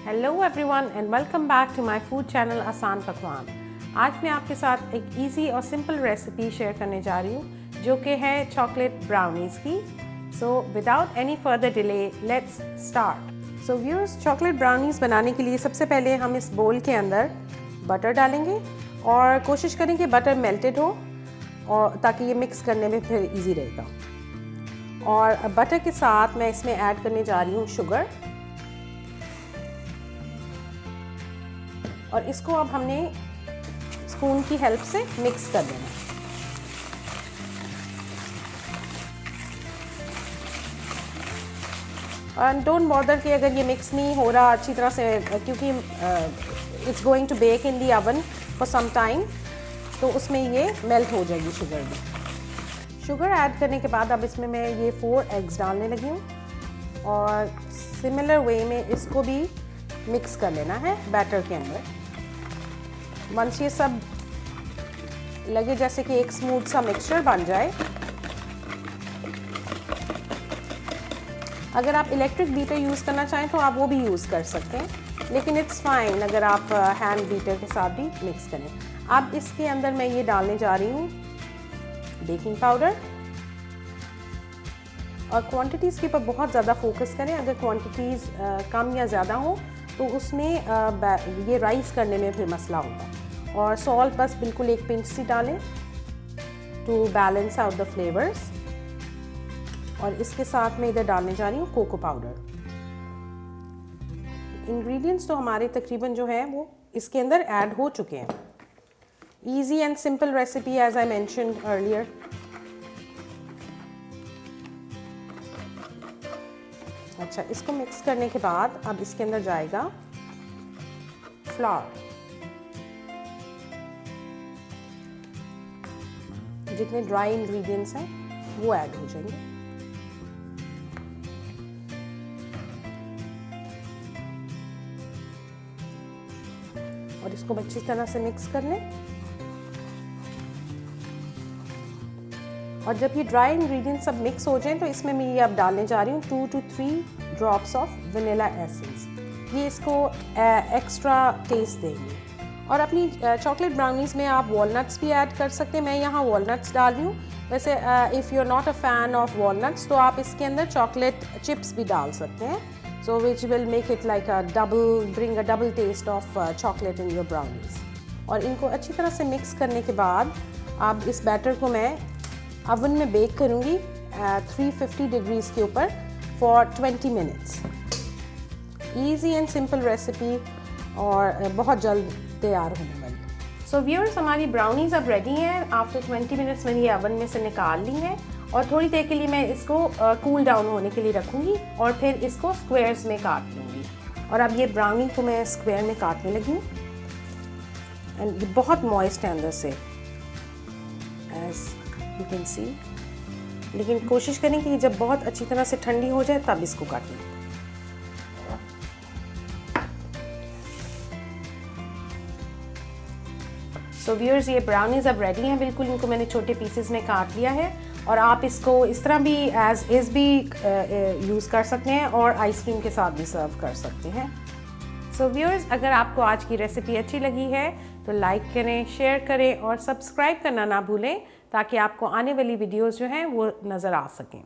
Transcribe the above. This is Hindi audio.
Hello everyone and welcome back to my food channel Aasan Pakwan. आज मैं आपके साथ एक इजी और सिंपल रेसिपी शेयर करने जा रही हूँ जो कि है चॉकलेट ब्राउनीज़ की। So without any further delay let's start. So viewers, chocolate brownies बनाने के लिए सबसे पहले हम इस बोल के अंदर बटर डालेंगे और कोशिश करें कि बटर मेल्टेड हो और ताकि ये मिक्स करने में फिर ईजी रहेगा। और बटर के साथ मैं इसमें ऐड करने जा रही हूँ शुगर, और इसको अब हमने स्पून की हेल्प से मिक्स कर देना। और डोंट बॉदर कि अगर ये मिक्स नहीं हो रहा अच्छी तरह से, क्योंकि it's going to bake in the oven for some time, तो उसमें ये मेल्ट हो जाएगी शुगर भी। शुगर ऐड करने के बाद अब इसमें मैं ये 4 एग्स डालने लगी हूँ और सिमिलर वे में इसको भी मिक्स कर लेना है बैटर के अंदर। वंस ये सब लगे जैसे कि एक स्मूथ सा मिक्सचर बन जाए, अगर आप इलेक्ट्रिक बीटर यूज़ करना चाहें तो आप वो भी यूज़ कर सकते हैं, लेकिन इट्स फाइन अगर आप हैंड बीटर के साथ भी मिक्स करें। अब इसके अंदर मैं ये डालने जा रही हूँ बेकिंग पाउडर, और क्वांटिटीज़ के ऊपर बहुत ज़्यादा फोकस करें। अगर क्वांटिटीज़ कम या ज़्यादा हो तो उसमें ये राइस करने में फिर मसला होगा। और सॉल्ट बस बिल्कुल 1 पिंच सी डालें to balance out the flavours. और इसके साथ मैं इधर डालने जा रही हूँ कोको पाउडर। इंग्रेडिएंट्स तो हमारे तकरीबन जो है वो इसके अंदर ऐड हो चुके हैं। Easy and simple recipe as I mentioned earlier. अच्छा, इसको मिक्स करने के बाद अब इसके अंदर जाएगा फ्लावर। जितने ड्राई इंग्रेडिएंट्स हैं वो ऐड हो जाएंगे। और इसको अच्छी तरह से मिक्स कर लें। और जब ये ड्राई इंग्रेडिएंट्स सब मिक्स हो जाएं तो इसमें मैं ये अब डालने जा रही हूँ 2 to 3 drops of vanilla essence. ये इसको एक्स्ट्रा टेस्ट देंगे। और अपनी चॉकलेट ब्राउनीज़ में आप वॉलनट्स भी ऐड कर सकते हैं। मैं यहाँ वॉलनट्स डाल रही हूँ। वैसे if you are not a fan of walnuts तो आप इसके अंदर चॉकलेट चिप्स भी डाल सकते हैं। So which will make it like bring a double taste of chocolate in your brownies. और इनको अच्छी तरह से मिक्स करने के बाद अब इस बैटर को मैं ओवन में बेक करूँगी 350 डिग्रीज़ के ऊपर for 20 minutes. Easy and simple recipe और बहुत जल्द तैयार होने वाली। सो व्यूअर्स, हमारी ब्राउनीज़ अब रेडी हैं। आफ्टर 20 मिनट्स मैंने ये ओवन में से निकाल ली हैं और थोड़ी देर के लिए मैं इसको कूल डाउन होने के लिए रखूँगी और फिर इसको स्क्वायर्स में काट लूँगी। और अब ये ब्राउनी को मैं स्क्वायर में काटने लगी हूँ। एंड ये बहुत मॉइस्ट है अंदर से, एज यू कैन सी। लेकिन कोशिश करें कि जब बहुत अच्छी तरह से ठंडी हो जाए तब इसको काटें। सो व्यूअर्स, ये ब्राउनीज़ अब रेडी हैं बिल्कुल। इनको मैंने छोटे पीसेस में काट लिया है और आप इसको इस तरह भी एज इज़ भी यूज़ कर सकते हैं और आइसक्रीम के साथ भी सर्व कर सकते हैं। सो व्यूअर्स, अगर आपको आज की रेसिपी अच्छी लगी है तो लाइक करें, शेयर करें और सब्सक्राइब करना ना भूलें ताकि आपको आने वाली वीडियोज़ जो हैं वो नज़र आ सकें।